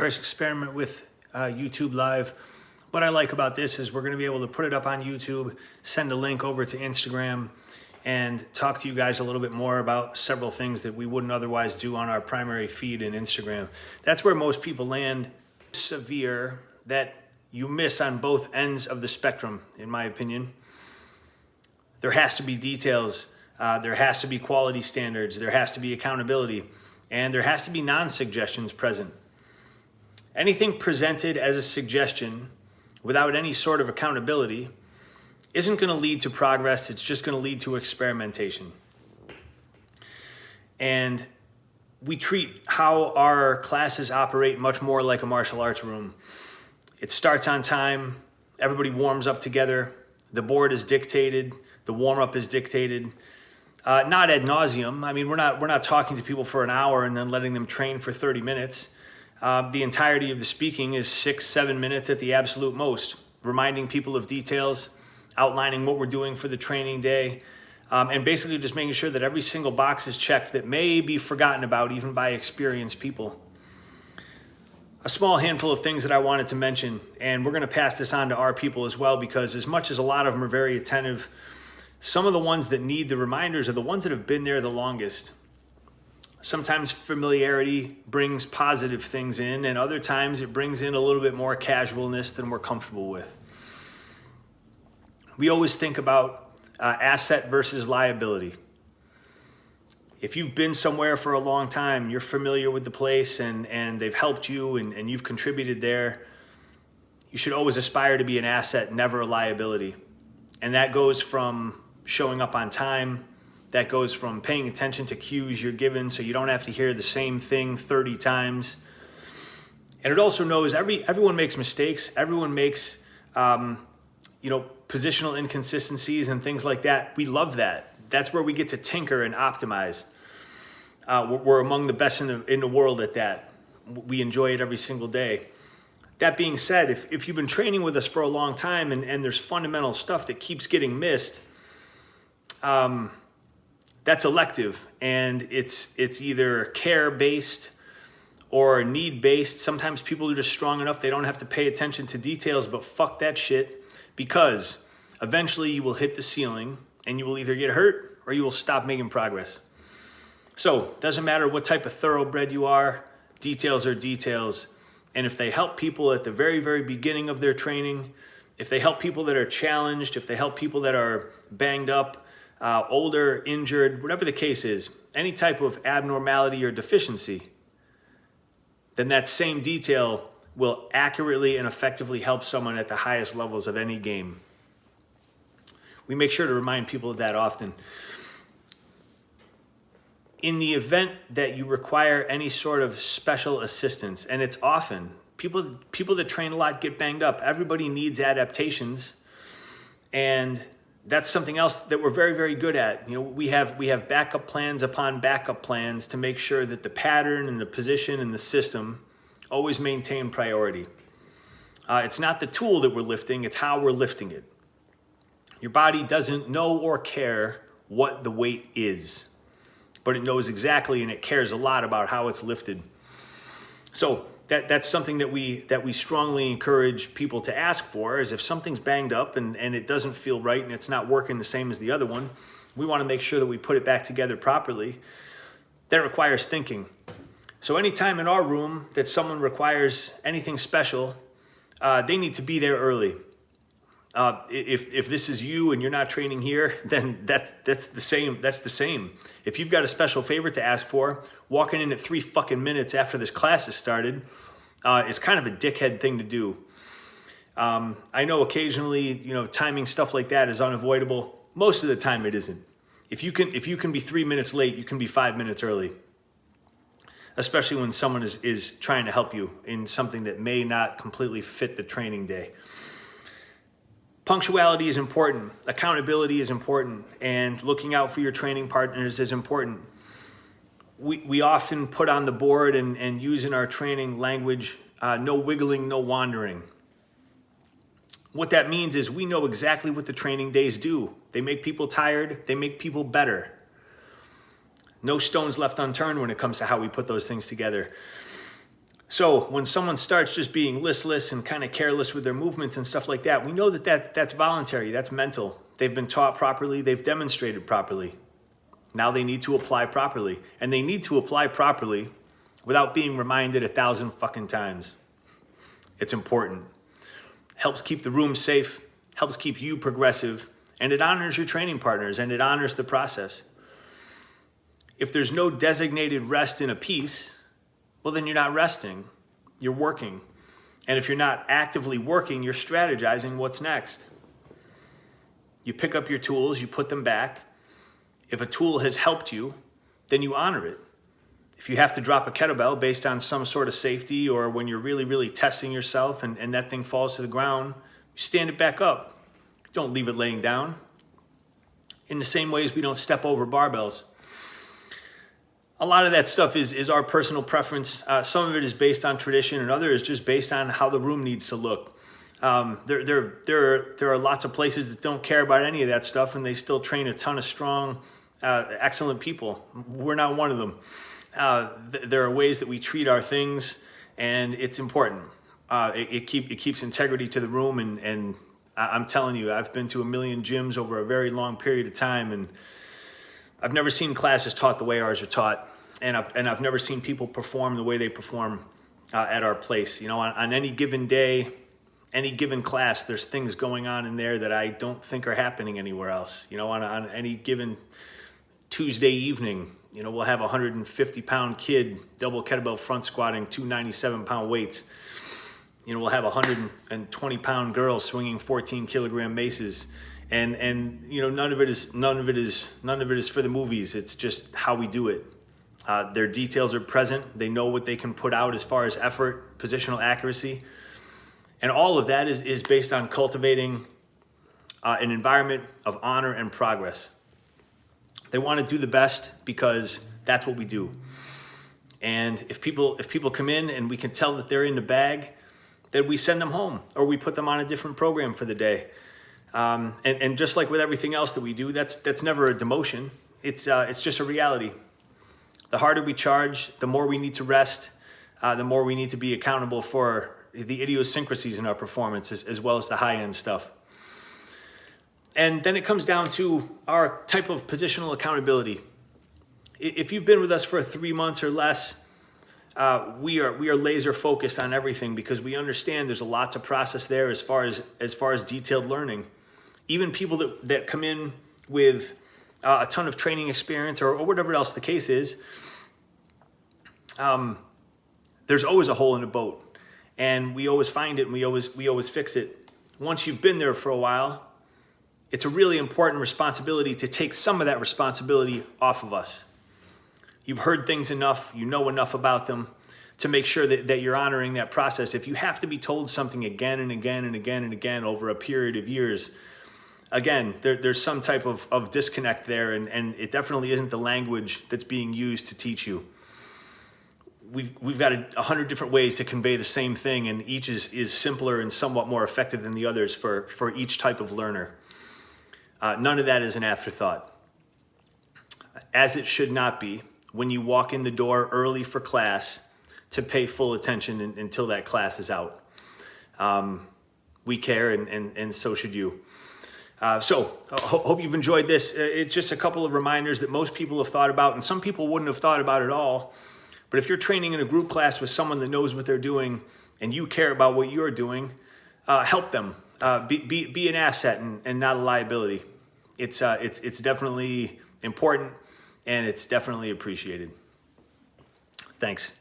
first experiment with YouTube Live. What I like about this is we're going to be able to put it up on YouTube, send a link over to Instagram, and talk to you guys a little bit more about several things that we wouldn't otherwise do on our primary feed in Instagram. That's where most people land. Severe that you miss on both ends of the spectrum, in my opinion. There has to be details, there has to be quality standards, there has to be accountability, and there has to be non-suggestions present. Anything presented as a suggestion without any sort of accountability isn't going to lead to progress. It's just going to lead to experimentation. And we treat how our classes operate much more like a martial arts room. It starts on time. Everybody warms up together. The board is dictated. The warm-up is dictated. Not ad nauseum. I mean, we're not talking to people for an hour and then letting them train for 30 minutes. The entirety of the speaking is 6-7 minutes at the absolute most, reminding people of details, outlining what we're doing for the training day, and basically just making sure that every single box is checked that may be forgotten about even by experienced people. A small handful of things that I wanted to mention, and we're going to pass this on to our people as well, because as much as a lot of them are very attentive, some of the ones that need the reminders are the ones that have been there the longest. Sometimes familiarity brings positive things in, and other times it brings in a little bit more casualness than we're comfortable with. We always think about asset versus liability. If you've been somewhere for a long time, you're familiar with the place and they've helped you and you've contributed there, you should always aspire to be an asset, never a liability. And that goes from showing up on time. That goes from paying attention to cues you're given so you don't have to hear the same thing 30 times. And it also knows everyone makes mistakes. Everyone makes positional inconsistencies and things like that. We love that. That's where we get to tinker and optimize. We're among the best in the world at that. We enjoy it every single day. That being said, if you've been training with us for a long time and there's fundamental stuff that keeps getting missed, that's elective, and it's either care-based or need-based. Sometimes people are just strong enough they don't have to pay attention to details, but fuck that shit, because eventually you will hit the ceiling and you will either get hurt or you will stop making progress. So doesn't matter what type of thoroughbred you are, details are details. And if they help people at the very, very beginning of their training, if they help people that are challenged, if they help people that are banged up, older, injured, whatever the case is, any type of abnormality or deficiency, then that same detail will accurately and effectively help someone at the highest levels of any game. We make sure to remind people of that often. In the event that you require any sort of special assistance, and it's often, people that train a lot get banged up. Everybody needs adaptations, and that's something else that we're very, very good at. We have backup plans upon backup plans to make sure that the pattern and the position and the system always maintain priority. It's not the tool that we're lifting, it's how we're lifting it. Your body doesn't know or care what the weight is, but it knows exactly and it cares a lot about how it's lifted. So that's something that we strongly encourage people to ask for, is if something's banged up and it doesn't feel right and it's not working the same as the other one, we want to make sure that we put it back together properly. That requires thinking. So anytime in our room that someone requires anything special, they need to be there early. If this is you and you're not training here, then that's the same. That's the same. If you've got a special favor to ask for, walking in at 3 fucking minutes after this class has started is kind of a dickhead thing to do. I know occasionally, timing stuff like that is unavoidable. Most of the time it isn't. If you can be 3 minutes late, you can be 5 minutes early. Especially when someone is trying to help you in something that may not completely fit the training day. Punctuality is important, accountability is important, and looking out for your training partners is important. We often put on the board and use in our training language, no wiggling, no wandering. What that means is we know exactly what the training days do. They make people tired, they make people better. No stones left unturned when it comes to how we put those things together. So when someone starts just being listless and kind of careless with their movements and stuff like that, we know that's voluntary, that's mental. They've been taught properly, they've demonstrated properly. Now they need to apply properly. And they need to apply properly without being reminded 1,000 fucking times. It's important. Helps keep the room safe, helps keep you progressive, and it honors your training partners, and it honors the process. If there's no designated rest in a piece, well, then you're not resting, you're working. And if you're not actively working, you're strategizing what's next. You pick up your tools, you put them back. If a tool has helped you, then you honor it. If you have to drop a kettlebell based on some sort of safety, or when you're really, really testing yourself and that thing falls to the ground, you stand it back up. Don't leave it laying down. In the same way as we don't step over barbells. A lot of that stuff is our personal preference. Some of it is based on tradition, and other is just based on how the room needs to look. There are lots of places that don't care about any of that stuff, and they still train a ton of strong, excellent people. We're not one of them. There are ways that we treat our things, and it's important. It keeps integrity to the room, and I'm telling you, I've been to 1 million gyms over a very long period of time, and I've never seen classes taught the way ours are taught, and I've never seen people perform the way they perform at our place. You know, on any given day, any given class, there's things going on in there that I don't think are happening anywhere else. You know, on any given Tuesday evening, you know, we'll have a 150-pound kid double kettlebell front squatting 2 97-pound weights. You know, we'll have a 120-pound girl swinging 14-kilogram maces. And you know, none of it is for the movies. It's just how we do it. Their details are present. They know what they can put out as far as effort, positional accuracy, and all of that is based on cultivating an environment of honor and progress. They want to do the best because that's what we do. And if people come in and we can tell that they're in the bag, then we send them home, or we put them on a different program for the day. And just like with everything else that we do, that's never a demotion. It's just a reality. The harder we charge, the more we need to rest, the more we need to be accountable for the idiosyncrasies in our performance, as well as the high-end stuff. And then it comes down to our type of positional accountability. If you've been with us for 3 months or less, we are laser focused on everything, because we understand there's a lot to process there as far as detailed learning. Even people that come in with a ton of training experience or whatever else the case is, there's always a hole in the boat, and we always find it, and we always fix it. Once you've been there for a while, it's a really important responsibility to take some of that responsibility off of us. You've heard things enough, you know enough about them to make sure that you're honoring that process. If you have to be told something again and again and again and again over a period of years, again, there's some type of disconnect there, and it definitely isn't the language that's being used to teach you. We've got 100 different ways to convey the same thing, and each is simpler and somewhat more effective than the others for each type of learner. None of that is an afterthought, as it should not be when you walk in the door early for class to pay full attention until that class is out. We care, and so should you. So hope you've enjoyed this. It's just a couple of reminders that most people have thought about, and some people wouldn't have thought about at all. But if you're training in a group class with someone that knows what they're doing and you care about what you're doing, help them. Be an asset and not a liability. It's definitely important, and it's definitely appreciated. Thanks.